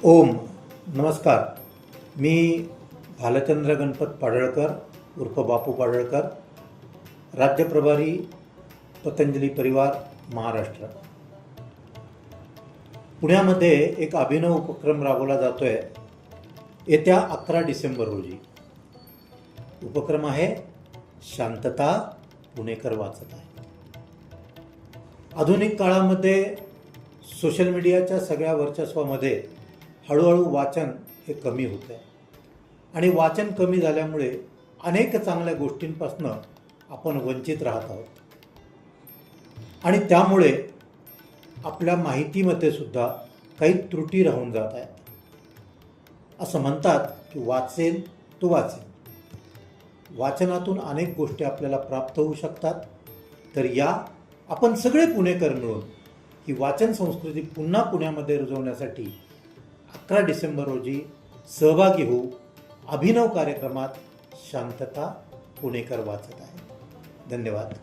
ओम नमस्कार. मी भालचंद्र गणपत पाडळकर उर्फ बापू पाडळकर, राज्य प्रभारी पतंजली परिवार महाराष्ट्र. पुण्यामध्ये एक अभिनव उपक्रम राबवला जातो आहे येत्या 11 डिसेंबर रोजी. उपक्रम आहे शांतता पुणेकर वाचत आहे. आधुनिक काळामध्ये सोशल मीडियाच्या सगळ्या वर्चस्वामध्ये हळूहळू वाचन हे कमी होतं आहे आणि वाचन कमी झाल्यामुळे अनेक चांगल्या गोष्टींपासून आपण वंचित राहत आहोत आणि त्यामुळे आपल्या माहितीमध्ये सुद्धा काही त्रुटी राहून जात आहेत. असं म्हणतात की वाचेल तो वाचेल. वाचनातून अनेक गोष्टी आपल्याला प्राप्त होऊ शकतात. तर या आपण सगळे पुणेकर मिळून ही वाचन संस्कृती पुन्हा पुण्यामध्ये रुजवण्यासाठी 11 डिसेंबर रोजी सहभागी होऊ. अभिनव कार्यक्रमात शांतता पुणेकर वाचत आहे. धन्यवाद.